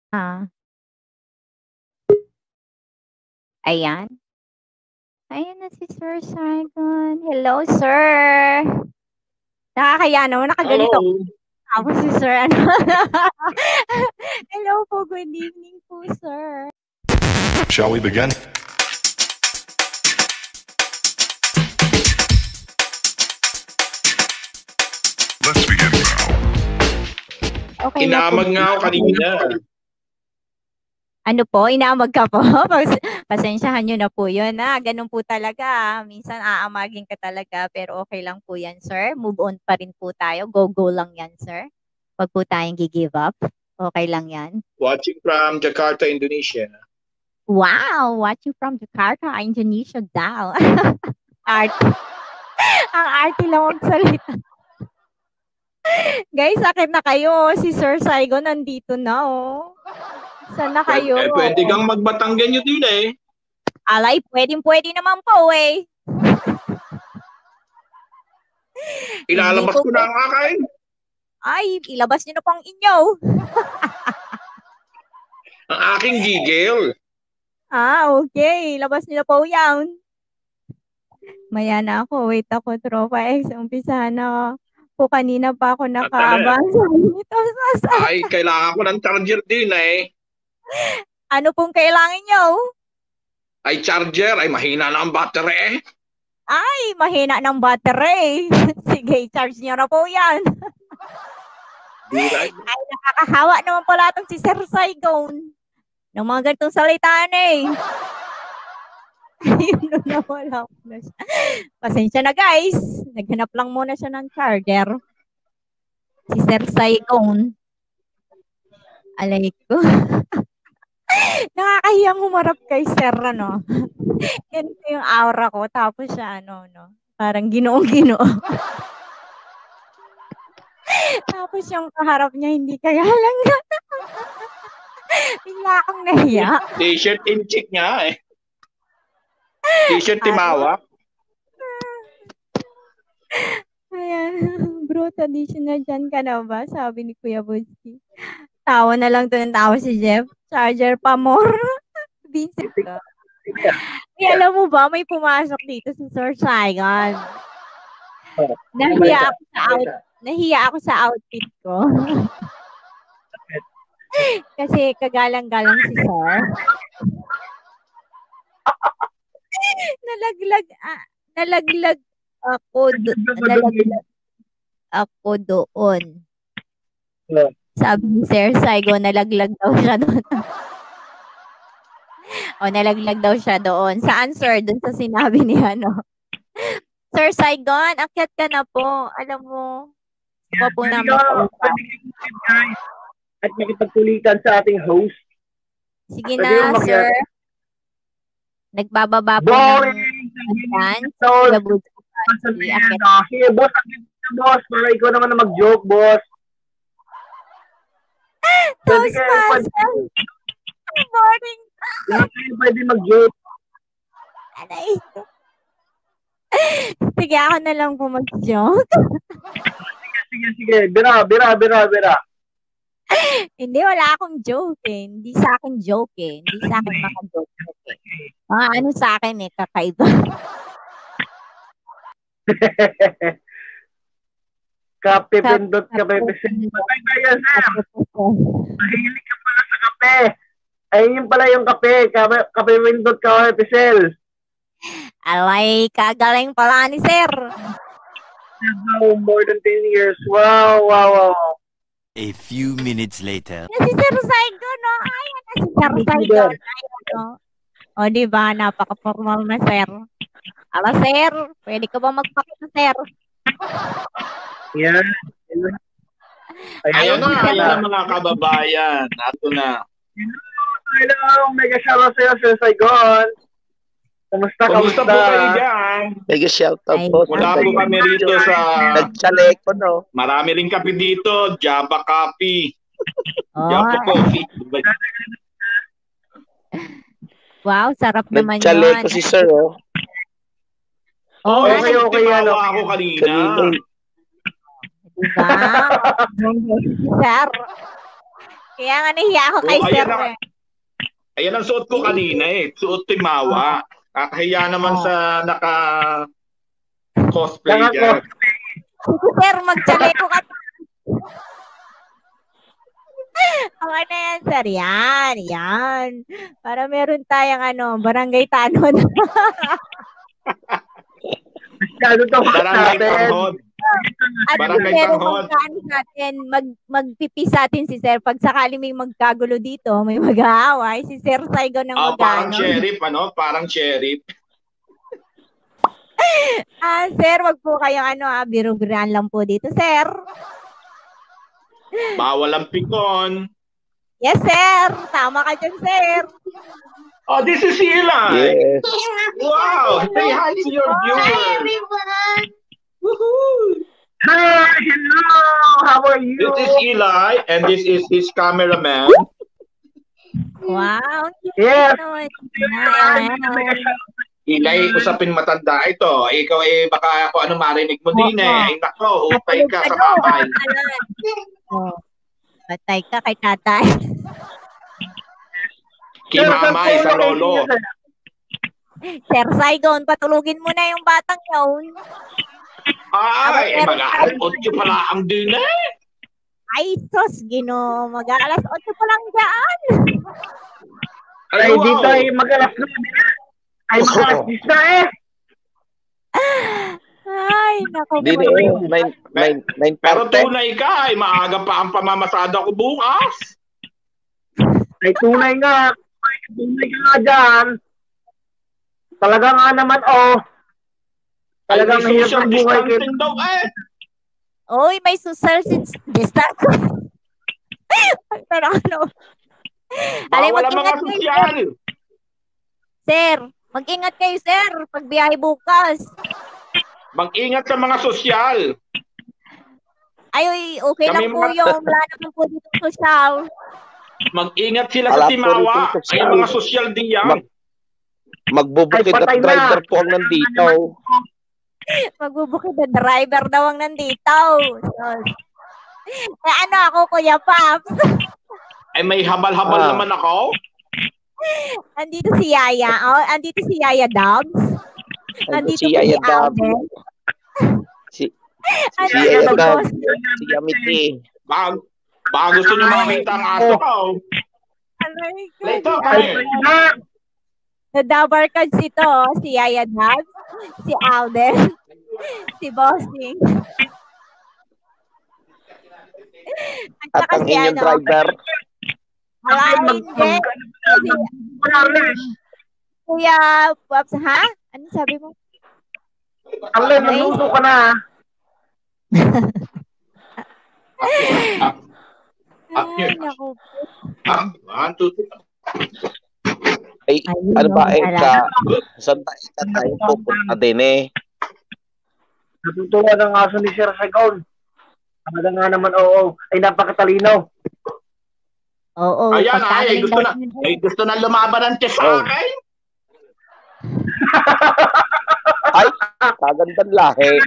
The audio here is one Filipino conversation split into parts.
Ah, ayan. Ayan na si Sir Saigon. Hello, sir. Nakakaya naman, nakaganito. Hello. Tapos si Sir, ano? Hello po, good evening po, sir. Shall we begin? Let's begin now. Okay na po. Inamag nga ako kanina. Ano po, inaamag ka po? Pasensyahan nyo na po yun. Ganun po talaga. Minsan aamagin ka talaga, pero okay lang po yan, sir. Move on pa rin po tayo. Go lang yan, sir. Wag po tayong give up. Okay lang yan. Watching from Jakarta, Indonesia. Wow! Watching from Jakarta, Indonesia daw. Art. Ang arte lang magsalita. Guys, sakit na kayo. Si Sir Saigon nandito na, oh. Saan na kayo? Pwede kang magbatanggan nyo din eh. Alay, pwede naman po eh. Ilalabas ko na ang akin. Ay, ilabas nyo na pang inyo. Ang aking gigil. Okay. Ilabas nyo na po yan. Maya na ako. Wait ako, Tropa X. Umpisahan na po. Kanina pa ako nakaabang. Ay, kailangan ko ng charger din eh. Ano pong kailangan nyo? Ay, charger. Ay, mahina na ang battery eh. Ay, mahina ng battery. Sige, charge nyo na po yan. Ay, nakakahawa naman pala itong si Sir Saigon. Ng mga ganitong salitaan eh. Ayun na, wala ko na siya. Pasensya na guys. Naghanap lang muna siya ng charger. Si Sir Saigon. Alay ko. Nakakahiyang humarap kay Sir, ano. Ganito yung aura ko. Tapos siya, no. Parang ginoo-ginoo. Tapos yung kaharap niya, hindi kaya lang. Bigla akong nahiya. T-shirt in chick nga eh. T-shirt timawak. Ayan. Bro, traditional dyan ka na ba? Sabi ni Kuya Butski. Tawa na lang to ng tawa si Jeff. Charger pa more. Vincent ka. Alam mo ba, may pumasok dito si Sir Saigon. Nahiya ako sa outfit ko. Kasi kagalang-galang si Sir. Nalaglag ako doon. Sabi ni Sir Saigon, nalaglag daw siya doon. Nalaglag daw siya doon. Saan, sir? Doon sa sinabi ni ano. Sir Saigon, akyat ka na po. Alam mo, pa po namin kausap. At makipagkulitan sa ating host. Sige na, sir. Nagbababa po ng dance. Sige, boss. Boss, para ikaw naman na mag-joke, boss. Toastmaster. Good morning. Pwede mag-joke. Aray. Sige, ako na lang po mag-joke. Sige. Bira. Hindi, wala akong joke eh. Hindi sa akin joke eh. Hindi sa akin mga joke eh. Mga ano sa akin eh, kakaiba. Kape, pindot, kape, pindot. Kaya, sir. Mahilig ka pala sa kape. Ayun yung pala yung kape. Kape, pindot, kape, pisel. Alay, kagaling pala ni sir. More than 10 years. Wow. A few minutes later. Si Sir Saigon, no? Ayan na si Sir Saigon. Ayan, no? O, diba? Napaka-formal na, sir. Ala, sir. Pwede ka ba magpakita, sir? Yan. Ayun na mga kababayan. Ato na. Hello, mega shoutout sa'yo, Sir Saigon. Kamusta po kayo dyan? Mega shoutout po. Wala po kami rito sa... Nagchaleko, no? Marami rin kape dito. Java Coffee. Java Coffee. Wow, sarap naman yun. Nagchaleko si Sir, oh. Okay. Timawa ako kanina. Diba? Sir. Kaya nga nahiya ako kay Oo, Sir. Ayan ang suot ko kanina eh. Suot timawa. Kakahiya naman sa cosplay dyan. Sige, Sir, magchaleko ka. Okay na yan, Sir. Yan. Para meron tayong barangay tanod. Barangay tanghod. Barangay tanghod. Magpipis sa atin si Sir. Pag sakali may magkagulo dito, may mag-aaway, si Sir Saigo ng Parang sheriff, Parang sheriff. Sir, wag po kayong biro-biroan lang po dito, Sir. Bawal ang pikon. Yes, Sir. Tama ka dyan, Sir. Oh, this is Eli. Yes. Wow. Say hi to your viewers. Hi, everyone. Woohoo. Hi, hello. How are you? This is Eli, and this is his cameraman. Wow. Yes. Eli, usapin matanda ito. Ikaw baka ako marinig mo din eh. Ay, nako, hutay ka sa bahay. Patay ka kay tatay. Kimamay sa lolo. Sir Saigon, patulugin mo na yung batang yun. Ay, mag-aalas 8 pala ang din eh. Ay, sos, Gino. Mag-aalas 8 pa lang dyan. Ay, dito ay mag-alas 9. Ay, mag-alas 10 na eh. Ay, naku. Dito eh, 9 Pero tunay ka, maaga pa ang pamamasada ko bukas. Ay, tunay nga. Ay, tunay ka nga dyan. Talaga nga naman, Talagang may mahirap social ang buhay kayo. distancing daw eh. Oy, may social distance. Pero Alay, Bawal ang mga mag-ingat kayo, sosyal. Sir. Mag-ingat kayo, Sir. Pag biyahe bukas. Mag-ingat sa mga sosyal. Ay, okay lang Kami po yung wala naman po dito social. Mag-ingat sila sa Timawa. Ay, mga sosyal din yan. Magbubukid at driver po ang nandito. Magbubukid na driver daw ang nandito. Ako, Kuya Paps? Ay, may habal-habal naman ako. Andito si Yaya. Andito si Yaya Dubs. Andito si Yaya Dubs. Si Yaya Dubs. Si Yamiti. Baka gusto nyo makita ang aso ko. Later, Nadabarkads ito. Si Yaya Dubs. Si Alden. Si Bossing. At ang inyong driver. Hindi. Kuya Pops, ha? Ano sabi mo? Alay, nagluto ka na. Ay, naku. Ay, ano ba saan tayo pupunta din eh? Natutuwa ng aso ni Sir Saigon. Talaga nga naman, ay napakatalino. Oo. Ayan, gusto na lumaban ng test sa akin. Ay, kagandang lahi.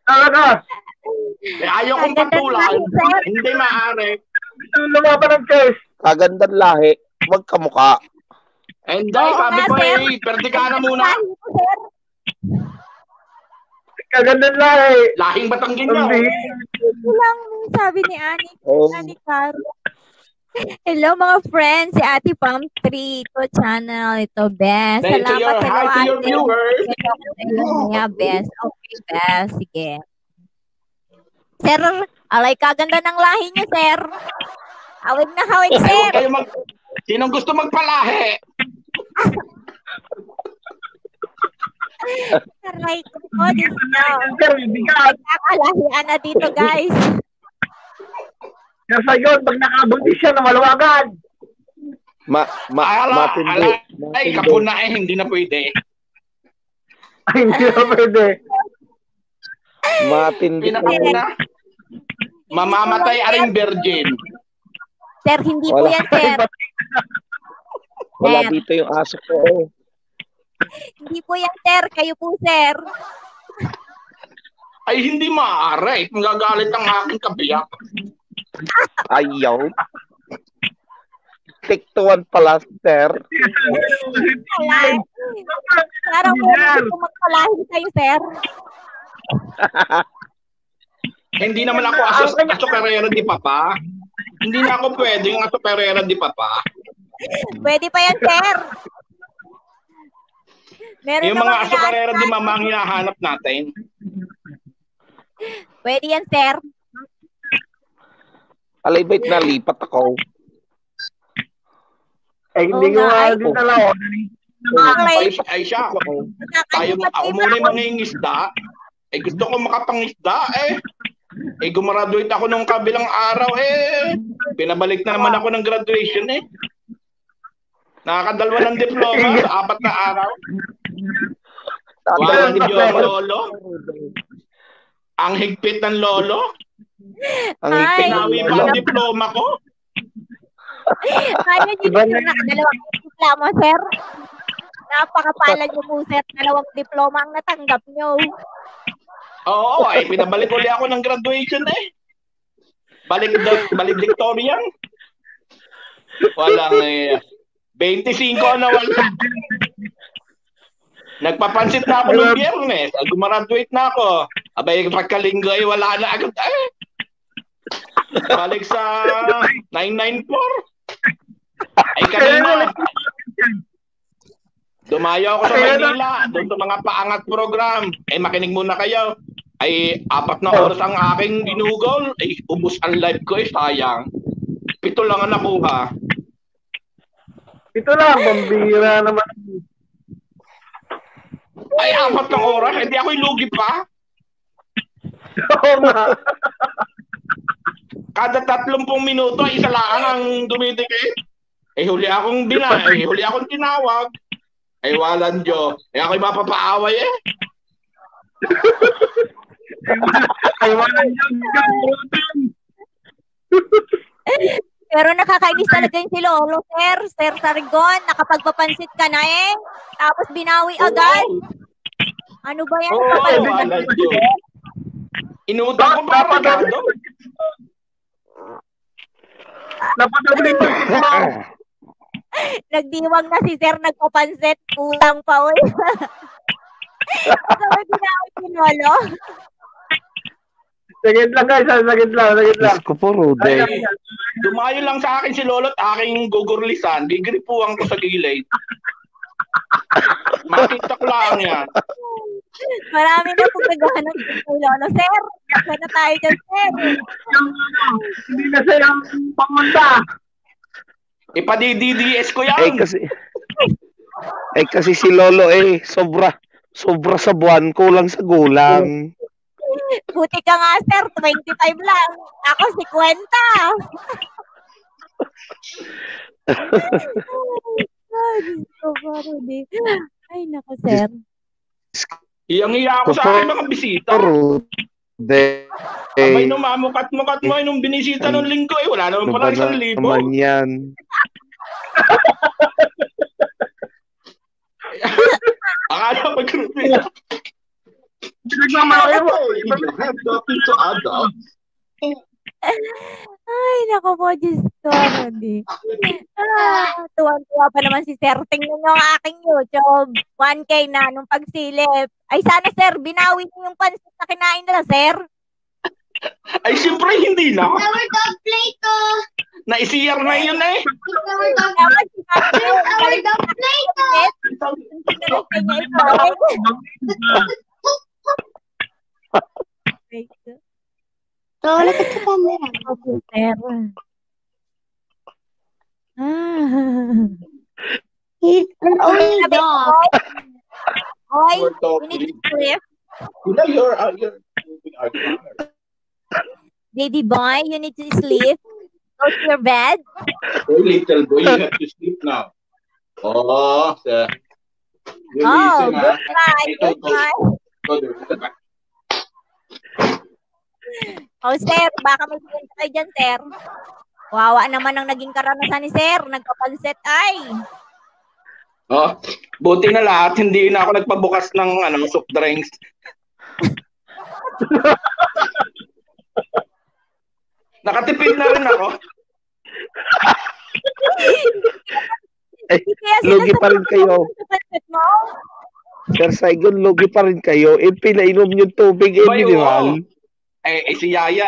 Talaga. Ayaw kong patulan. Hindi maaari. Gusto lumaban ng test. Kagandang lahi. Huwag kamukha. Hindi, sabi ko perdi ka na muna. Kagandang lahi. Lahing Batanggin niya. Ito lang sabi ni Ani Caro. Hello mga friends, si Ate Pam 3 ito channel, ito best. Salamat hi to your viewers. Best. Okay, best. Sige. Sir, alay kaganda ng lahi niyo, sir. Hawig na hawig, sir. Sinong gusto magpalahi? Aray ko po, dito. Nakakalahian na dito, guys. Sir Saigon, pag nakabuntis siya na maluwagan. Matindi. Ay, kapuna hindi na pwede. Ay, hindi na pwede. Matindi. Mamamatay aring virgin. Sir, hindi po yan, sir. Wala dito yung aso ko. Hindi po yan, sir. Kayo po, sir. Ay, hindi maaari. Magagalit ang aking kabiyak. Ayaw. Naapektuhan pala, sir. Wala. Parang gusto magpalahin kayo, sir. Hindi naman ako aso-perera di papa. Hindi na ako pwede yung aso-perera di papa. Pwede pa yan, sir. Meron Yung mga namang aso-perera di inaasal. mama ang hinahanap natin. Pwede yan, sir. Alay, bait na lipat ako. Hindi ko nga din alam. Ay siya ako. Ako muna yung mangingisda. Gusto ko makapangisda gumraduate ako nung kabilang araw pinabalik na naman ako ng graduation Nakakadalwa ng diploma sa 4 na araw. Walang diploma, lolo. Ang higpit ng lolo. Ang higpit ng Pinawi pa ang diploma ko. Kaya nyo dito nakadalawang diploma, sir. Napakapalad nyo po, sir. 2 diploma ang natanggap nyo. Oo, pinabalik ulit ako ng graduation Valedictorian. Walang 25 na wala. Nagpapansit na ako ng Biyernes. Gumraduate na ako. Abay, pagkalinggo wala na agad. Balik sa 994. Kanina. Dumayo ako sa Maynila. Doon sa mga paangat program. Makinig muna kayo. 4 na oras ang aking ginugol. Ubus ang live ko sayang. 7 lang ang nakuha. Ito lang, pambira naman. 4 na oras? Hindi ako ilugi pa. Oo nga. Kada 30 minuto, isa lang ang dumidikit. Huli akong tinawag. Walang Diyo. Ako'y mapapaaway Walang Diyo. Pero nakakainis talaga yung si Lolo, sir. Sir Sargon, nakapagpapansit ka na Tapos binawi agad. Ano ba yan? Walang Diyo. Inutang ko pa pagado. Napadabling Nagdiwang na si sir, nagpapansit. Kulang pa, uy. Sabi binawi si Lolo. Sagit lang guys, sagit lang. Diyos ko po, Rude. Dumayo lang sa akin si Lolo at aking gugurlisan. Gigripuan ko sa gilid. Makita ko lang yan. Marami na pong naghahanap kay Lolo. Sir, saan na tayo dyan, sir? Hindi na silang pamunta. Ipadi-DDS ko yan. Kasi si Lolo sobra sa buwan, kulang sa gulang. Buti ka nga, sir. 25 lang. Ako, 50. Ay, naku, sir. Iyang-iya ako sa aking mga bisita. Rude. Abay, mamukat-mukat mo nung binisita nung linggo. Wala naman pala 1,000. Naman yan. Akala mag-graduate. Ay, naku po, Diyos ko, Rudy. Tuwan-tuwa pa naman si Sir. Tingnan nyo ang aking YouTube. 1K na nung pagsilip. Ay, sana, Sir, binawi niyo yung pansit na kinain nila, Sir. Ay, siyempre, hindi na. Our dog plate Na-CR na yun Our dog plate Look at the camera. He's an only dog. Hoy, we need to sleep. Baby boy, you need to sleep. Go to your bed. Oh, little boy, you have to sleep now. Oh, good night. Good night. Oh, sir, baka may pinta kayo dyan, sir. Wawa naman ang naging karanasan ni sir. Nagpapansit, ay. Oh, buti na lahat, hindi na ako nagpabukas ng soft drinks. Nakatipid na rin ako. Lugi pa rin kayo. Sir Saigon, lugi pa rin kayo. Pinainom yung tubig, minimal. Si Yaya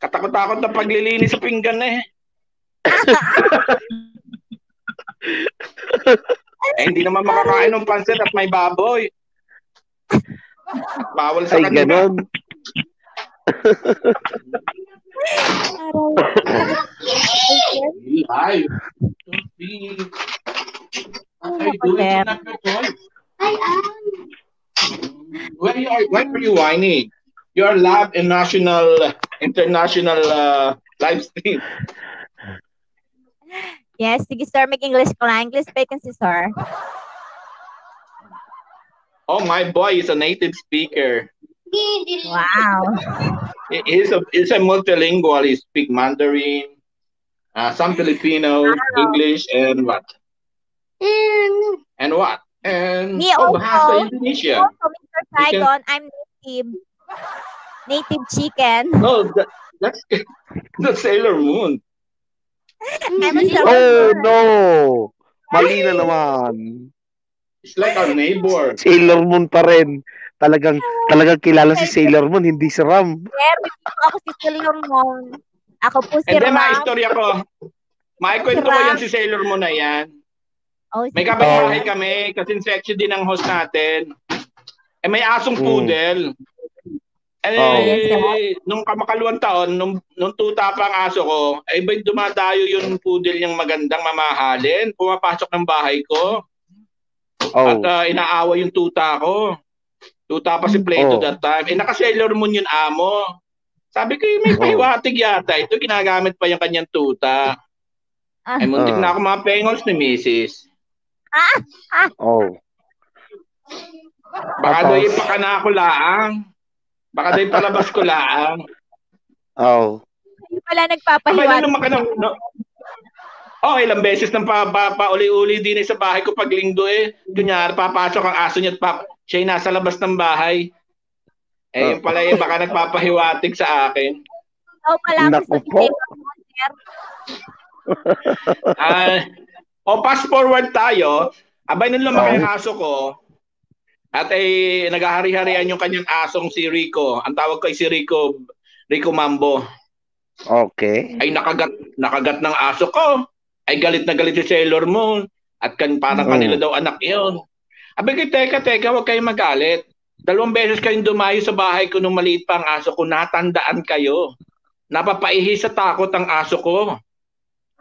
katakot-takot na paglilinis sa pinggan hindi naman makakain ng pansit at may baboy. Bawal sa kanya. Ganon. Why are you whining? You are live in international live stream. Yes, sige sir, make English ko lang. English vacancy, sir. Oh, my boy is a native speaker. Wow. He's a multilingual. He speaks Mandarin, some Filipino, English, and what? And what? And Me also, Bahasa Indonesia. Also, Mr. Saigon, I'm native chicken. No, that's the Sailor Moon. I'm a Sailor Moon. No. Mali na naman. It's like our neighbor. Sailor Moon pa rin. Talagang kilala si Sailor Moon, hindi si Ram. Ako si Sailor Moon. Ako po si Ram. Hindi, maistorya ko. Maikwento ko yan si Sailor Moon na yan. Oh, may kapitbahay kami, kasi sexy din ang host natin. May asong poodle. Nung kamakaluang taon, nung tuta pa ang aso ko, ba'y dumadayo yung poodle niyang magandang mamahalin. Pumapasok ng bahay ko. At inaawa yung tuta ko. Tuta pa si Plato that time. Naka-Sailor Moon yung amo. Sabi ko, may pahiwatig yata. Ito, ginagamit pa yung kanyang tuta. Muntik na ako mga pengos ni Mrs. Baka doon ipakana ko laang. Baka doon palabas ko laang. Hindi pala nagpapahiwatig. Ilang beses nang pauli-uli din sa bahay ko pag linggo Kunyari, papasok ang aso niya at siya nasa labas ng bahay. Yung pala baka nagpapahiwatig sa akin. Pala ako sa fast forward tayo. Abay nung lumaki ang aso ko, at naghahari-harian yung kanyang asong si Rico. Ang tawag ko ay si Rico Mambo. Okay. Ay nakagat ng aso ko. Ay galit na galit si Sailor Moon. At parang kanila daw anak yun. Abay ko, teka, huwag kayong magalit. 2 beses kayong dumayo sa bahay ko nung maliit pa ang aso ko. Natandaan kayo. Napapaihi sa takot ang aso ko.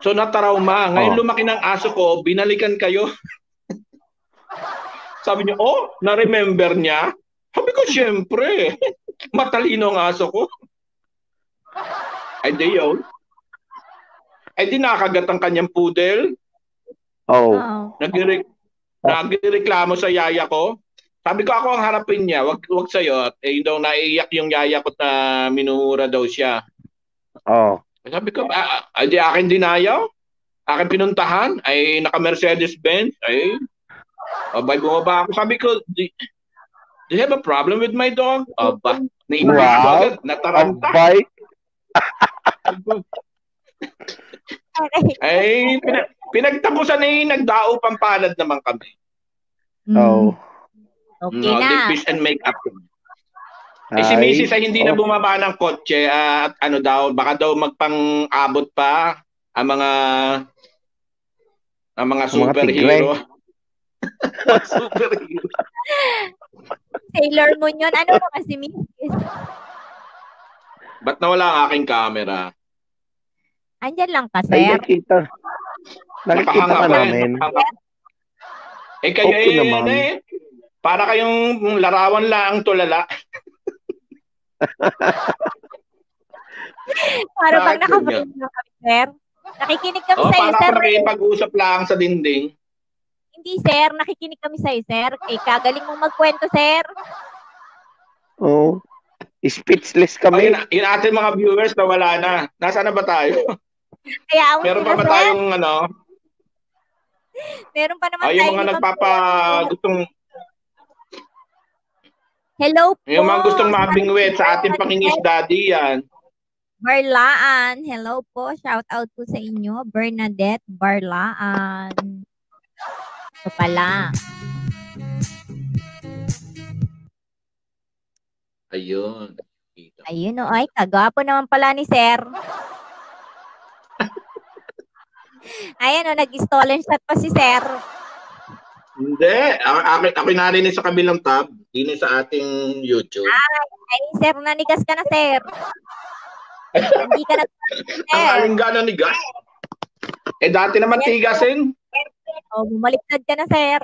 So natarauma. Ngayon lumaki ng aso ko, binalikan kayo. Sabi niya, na-remember niya? Sabi ko, syempre. Matalino ang aso ko. Ay di yun. Ay di nakagat ang kanyang poodle. Nagreklamo sa yaya ko. Sabi ko, ako ang harapin niya. Wag sa'yo. Daw naiiyak yung yaya ko na minumura daw siya. Sabi ko, di akin dinayaw? Akin pinuntahan? Ay naka-Mercedes-Benz? Ay, bumaba ako. Sabi ko, do you have a problem with my dog? Naiiyak ko agad. Nataranta. Ay, pinagtapusan nagdao pampalad naman kami. Okay na. Fish and make up. Si Mrs. ay hindi na bumaba ng kotse at baka daw magpang-abot pa ang mga superhero. Superhero. Sailor Moon yun. Ano naman si Mrs.? Ba't nawala ang aking camera? Andyan lang ka, sir. Nakikita ka namin. Kayo para kayong larawan lang tulala. Para bang naka-frame na kami, sir. Nakikinig kami sa'yo, sir. Para nakipag-usap lang sa dinding. Hindi, sir. Nakikinig kami sa'yo, sir. Kagaling mong magkwento, sir. Speechless kami. Yung ating mga viewers na wala na. Nasaan na ba tayo? Meron pa ba tayong Meron pa naman yung mga gustong hello po. Yung mga gustong mabingwit sa ating pangingisda diyan. Barlaan. Hello po. Shout out po sa inyo. Bernadette Barlaan. Ito pala. Ayun. Ayun o, ay, kagwapo naman pala ni Sir. Ayan o, nag-stolen shot pa si Sir. Hindi. Ako narinig sa kabilang tab. Hindi sa ating YouTube. Ay, Sir, nanigas ka na, Sir. Hindi ka na, Ang aling gano'n ni Gas. Dati naman tigasin. Bumaliktad ka na, Sir.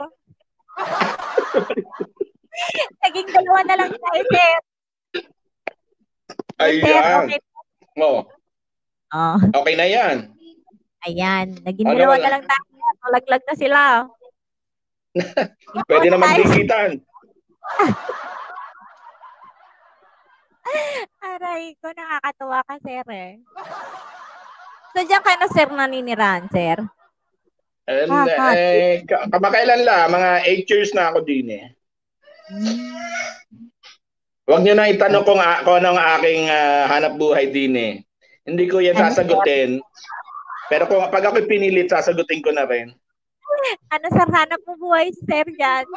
Naging dalawa na lang tayo, Sir. Ayan. Okay. Okay na yan. Ayan. Naging dalawa na lang tayo. Malaglag na sila. Pwede naman digitan. Aray ko, nakakatuwa ka, Sir, eh. So, diyan ka na, Sir, naninirahan, Sir? Kamakailan lang, mga 8 years na ako din eh. Huwag nyo na itanong kung ano ang aking hanap buhay din eh. Hindi ko yan sasagutin. Pero pag ako pinilit, sasagutin ko na rin. Ano, Sir, hanap mo buhay si Sir dyan?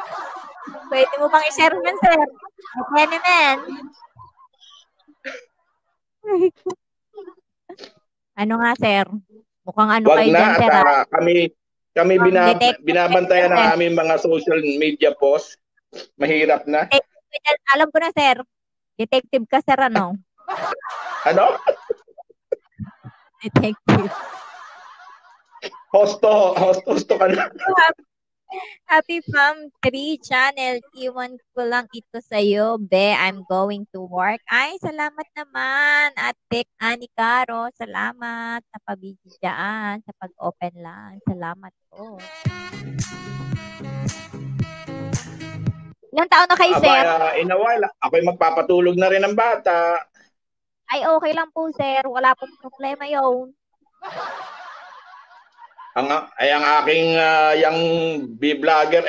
Pwede mo bang i-share man, Sir? Okay naman. Ano nga, Sir? Mukhang ano kayo dyan, Sir. Kami binabantayan ng aming mga social media posts. Mahirap na. Alam ko na, Sir. Detective ka, Sir, ano? Ano? Detective. Hosto ka na. Happy Fam 3 channel. Iwan ko lang ito sa'yo, be. I'm going to work. Ay, salamat naman. Ate Ani Caro, salamat sa pabidyo dyan, sa pag-open lang. Salamat po. Ilang taon na kayo, Sir? In a while, ako'y magpapatulog na rin ng bata. Ay, okay lang po, Sir. Wala pong problema yun. Ang aking yung B-vlogger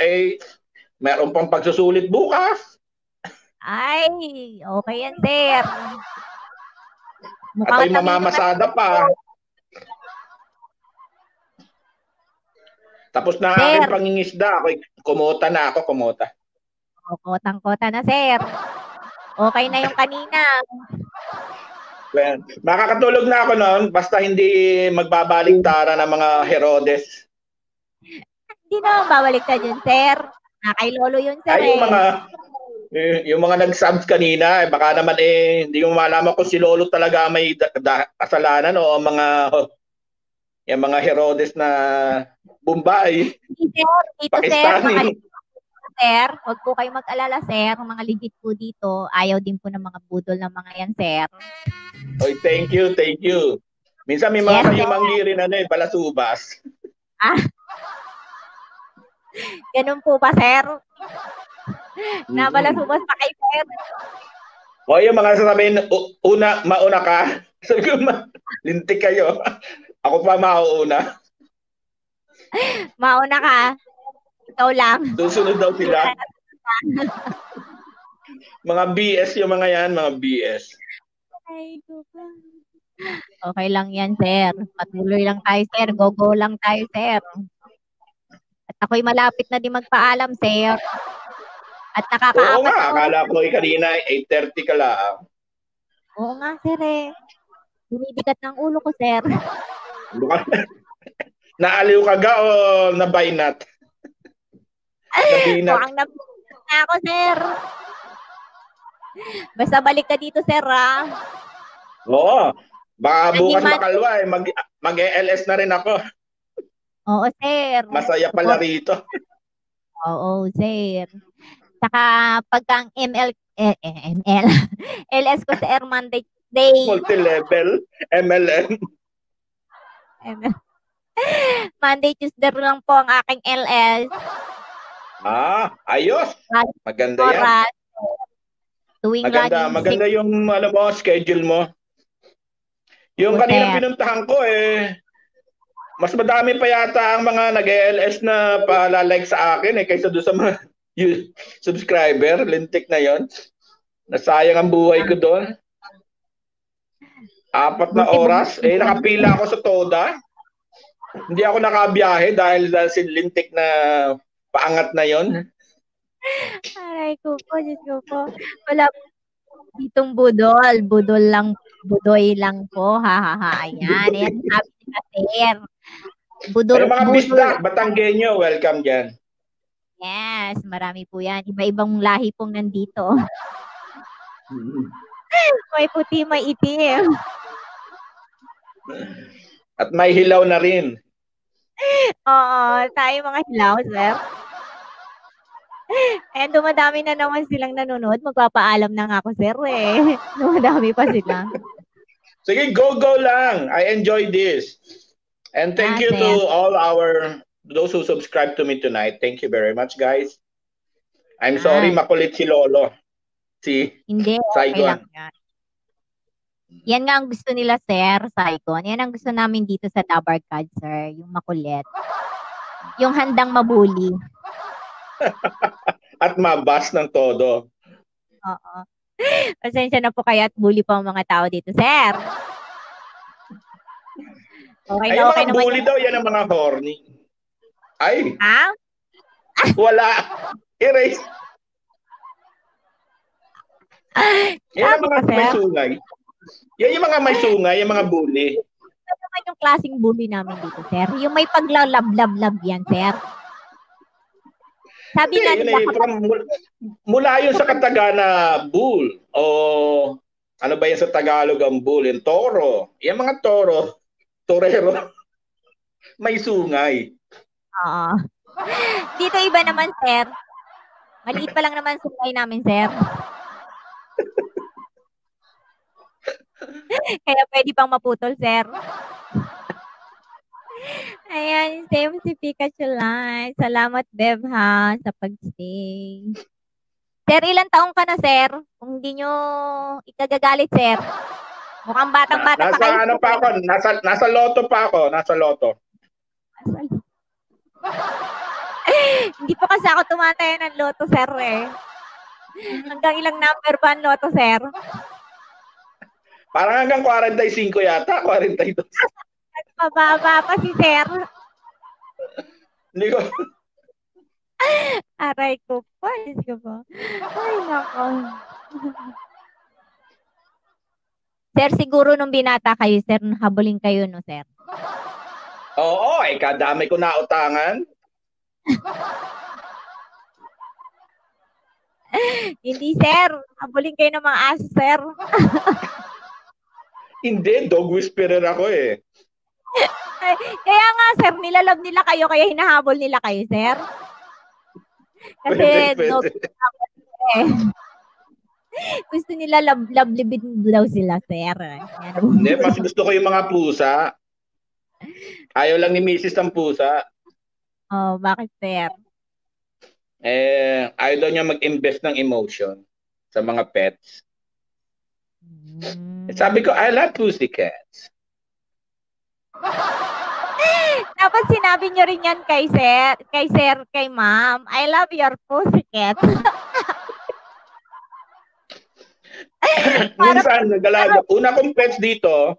meron pang pagsusulit bukas. Ay, okay yan, Sir. Ako'y mamamasada pa. Tapos na ang aking pangingisda. Ako'y kumota na ako, kumota. Kotang-kota na, Sir. Okay na yung kanina. Well, makakatulog na ako noon basta hindi magbabaliktaran ng mga Herodes. Hindi na babaliktad yun, Sir. Kay Lolo yun, Sir. Ay, yung mga nag-subs kanina, baka naman hindi mo malaman kung si Lolo talaga may kasalanan o yung mga Herodes na Bombay. Pakistani. Sir, huwag po kayo mag-alala, Sir. Mga legit po dito, ayaw din po ng mga budol ng mga yan, Sir. Oy, thank you. Minsan may mga manggirin balasubas. Ganun po ba, Sir? Nabalasubas pa kay Sir. O yung mga sasabihin, mauna ka. Sabi ko, lintik kayo. Ako pa mauuna. Mauna ka. Ikaw lang. Susunod daw sila. Mga BS yung mga yan, mga BS. Okay lang yan, Sir. Patuloy lang tayo, Sir. Go lang tayo, Sir. At ako'y malapit na din magpaalam, Sir. At nakakaapat. Oo nga, akala ko kanina 8:30 ka lang. Oo nga, Sir eh. Bumibigat ng ulo ko, Sir. Naaliw ka ga o nabainat? Mukhang nabigat na ako, Sir. Basta balik ka dito, Sir, ha? Oo. Baka bukas makalwa mag-ELS na rin ako. Oo, Sir. Masaya pala rito. Oo, Sir. Saka pagka ang LS ko sa Air Monday Day. Multi-level, MLM. Monday, Tuesday lang po ang aking LS. Ayos. Maganda yan. Maganda yung schedule mo. Yung kanina pinuntahan ko mas madami pa yata ang mga nag-ELS na pala-like sa akin kaysa doon sa mga subscriber. Lintik na yon. Nasayang ang buhay ko doon. 4 na oras. Nakapila ako sa Toda. Hindi ako nakabiyahe dahil si lintik na Paangat na yon. Aray ko po, Diyos ko po. Wala po ditong budol. Budoy lang po. Ha, ha, ha. Ayan. Ayan, sabi ni Sir. Ay, mga bisdak, Batanggenyo, welcome dyan. Yes, marami po yan. Iba-ibang lahi pong nandito. May puti, may itim. At may hilaw na rin. Oo, tayo mga hilaw, sir. Ayan, dumadami na naman silang nanonood. Magpapaalam na nga ako, sir, eh. Dumadami pa sila. Sige, go lang. I enjoy this. And thank you to all those who subscribe to me tonight. Thank you very much, guys. I'm sorry, makulit si Lolo. Hindi, okay lang yan. Yan nga ang gusto nila, sir, Saicon. Yan ang gusto namin dito sa Dabarcad, sir. Yung makulit. Yung handang mabuli. At mabas ng todo. Oo. Pasensya na po kayo at bully pa ang mga tao dito, sir. Okay ay, na, okay mga naman. bully daw, yan ang mga horny. Ay. Ha? Wala. Erase. Yan ang mga may sungay. Yan yung mga may sungay, yung mga bully. Ano naman yung klaseng bully namin dito, sir? Yung may paglalab-lab yan, sir. Sabi nga nila, mula yun sa Katagana, bull. O ano ba yan sa Tagalog ang bull? Yung toro. Yung mga toro, torero, may sungay. Oo. Dito iba naman, sir. Maliit pa lang naman sungay namin, sir. Kaya pwede pang maputol, sir. Ayan, same si Pikachu Light. Salamat, Bev, ha, sa pag-stay. Sir, ilang taong ka na, sir? Kung hindi nyo ikagagalit, sir. Mukhang batang-bata pa kayo. Ano pa ako? Nasa loto pa ako. Nasa loto. Hindi po kasi ako tumataya ng loto, sir, eh. Hanggang ilang number ba ang loto, sir? Parang hanggang 45 yata, 42. Pababa pa si sir. Hindi ko. Aray ko pa. Ay, nako. Sir, siguro nung binata kayo, sir, habulin kayo, no, sir? Oo, kadami ko na utangan. Hindi, sir. Habulin kayo ng mga aso, sir. Hindi, dog whisperer ako eh. Kaya nga, sir, nilalab nila kayo, kaya hinahabol nila kayo, sir. Kasi, dog eh. Gusto nila lab-libin daw sila, sir. Hindi, mas gusto ko yung mga pusa. Ayaw lang ni Mrs. ang pusa. Oh, bakit, sir? Ayaw daw niya mag-invest ng emotion sa mga pets. Sabi ko, I love pussycats. Dapat sinabi nyo rin yan kay ma'am. I love your pussycat. Minsan, nagalaga. Una kong pets dito,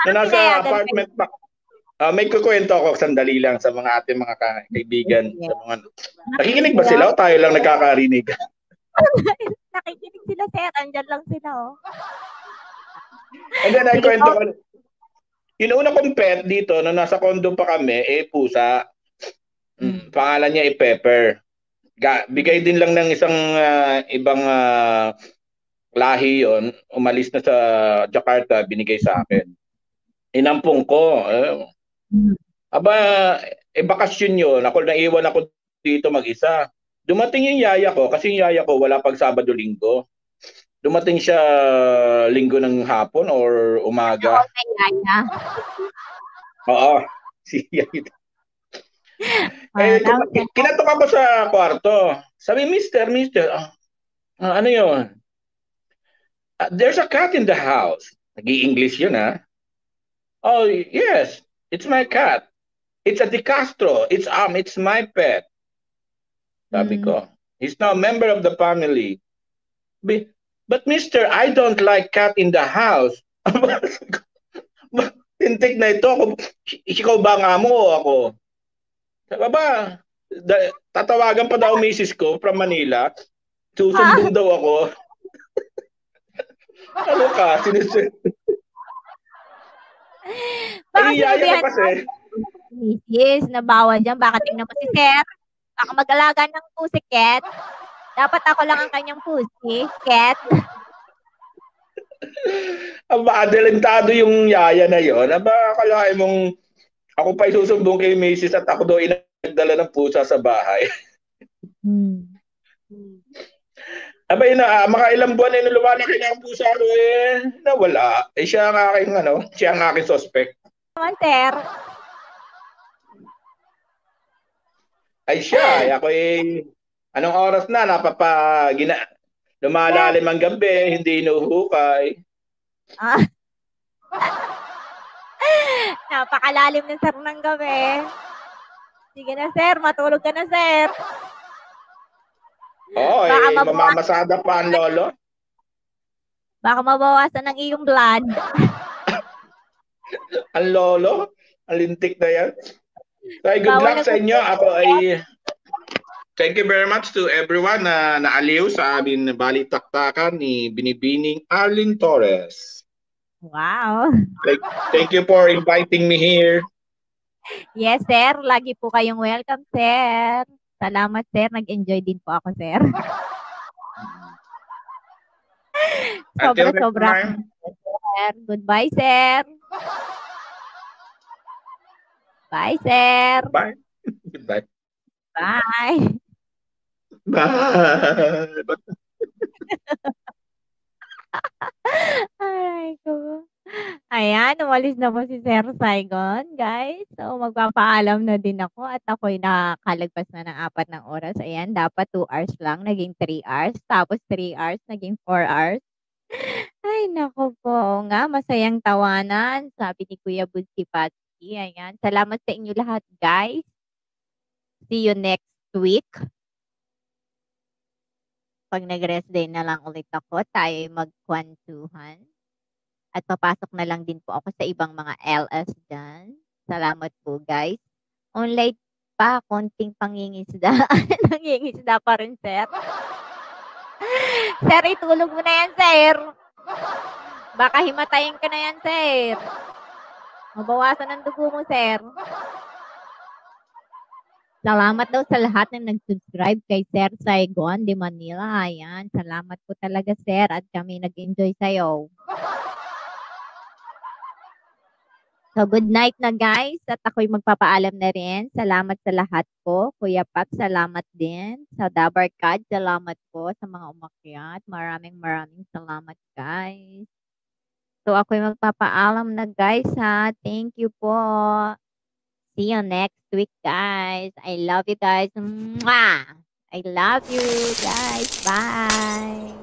na nasa apartment pa. May kukwento ako sandali lang sa mga ating mga kaibigan. Sa mga... Nakikinig ba sila o tayo lang nagkakarinig? Nakikinig sila, sir. Andyan lang sila, oh. And then, kwento ko. Yung una kong pet dito, na nasa condo pa kami, pusa. Pangalan niya Pepper. Bigay din lang ng isang ibang lahi yon. Umalis na sa Jakarta, binigay sa akin. Inampong ko. Bakasyon yun. Naiwan ako dito mag-isa. Dumating yung yaya ko, kasi yung yaya ko wala pag Sabado-Linggo. Dumating siya Linggo ng hapon or umaga. Oo. Si yaya. Kinatok ako sa kwarto. Sabi, Mister, ano yun? There's a cat in the house. Nag-i-English yun, ha? Oh, yes. It's my cat. It's a De Castro. It's my pet. Sabi ko. He's now a member of the family. But mister, I don't like cat in the house. Tintik na ito. Ikaw ba nga mo o ako? Sabi ba, Tatawagan pa daw misis ko from Manila. Susumbong daw ako. Ano ka? Baka Ay, yaya sinabihan ka kasi. Misis, nabawal dyan. Baka tingnan mo si Sir. Baka mag-alaga ng pussycat. Dapat ako lang ang kanyang pussycat. Aba, adelantado yung yaya na yon. Aba, akalain mong ako pa isusumbong kay Macy's at ako daw inagdala ng pusa sa bahay. Aba, yun na, makailang buwan na lumalaki na ang pusa ko nawala. Siya ang aking, siya ang aking suspect. Naman, Sir. Ay siya, ako anong oras na, lumalalim ang gabi, hindi inuhukay. Napakalalim ng Sir ng gabi. Sige na, Sir. Matulog ka na, Sir. Oo, mamamasada pa ang lolo. Baka mabawasan ng iyong blood. Ang lolo? Ang lintik na yan. So, good luck sa inyo. Ako thank you very much to everyone na naaliw sa aming balitaktakan ni Binibining Arlene Torres. Wow. Thank you for inviting me here. Yes, Sir. Lagi po kayong welcome, Sir. Salamat, Sir. Nag-enjoy din po ako, Sir. Sobra-sobra. Sir. Goodbye, Sir. Bye, Sir. Bye. Goodbye. Bye. Bye. Ay, ko. Ayan, umalis na po si Sir Saigon, guys. So, magpapaalam na din ako at ako'y nakakalagpas na ng 4 na oras. Ayan, dapat 2 hours lang, naging 3 hours. Tapos 3 hours, naging 4 hours. Ay, nako po. Nga, masayang tawanan. Sabi ni Kuya Budsi Patsy. Ayan, salamat sa inyo lahat, guys. See you next week. Pag nag-rest day na lang ulit ako, tayo magkwentuhan. At papasok na lang din po ako sa ibang mga LS dyan. Salamat po, guys. Online pa, konting pangingisda. Nangingisda pa rin, Sir. Sir, itulog mo na yan, Sir. Baka himatayin ka na yan, Sir. Mabawasan ang dugo mo, Sir. Salamat daw sa lahat na nag-subscribe kay Sir Saigon de Manila. Ayan, salamat po talaga, Sir. At kami nag-enjoy sa'yo. So, good night na, guys. At ako'y magpapaalam na rin. Salamat sa lahat po. Kuya Pak, salamat din. Sa Dabarkad, salamat po sa mga umakyat. Maraming salamat, guys. So, ako'y magpapaalam na, guys, ha. Thank you po. See you next week, guys. I love you, guys. Mwah! I love you, guys. Bye.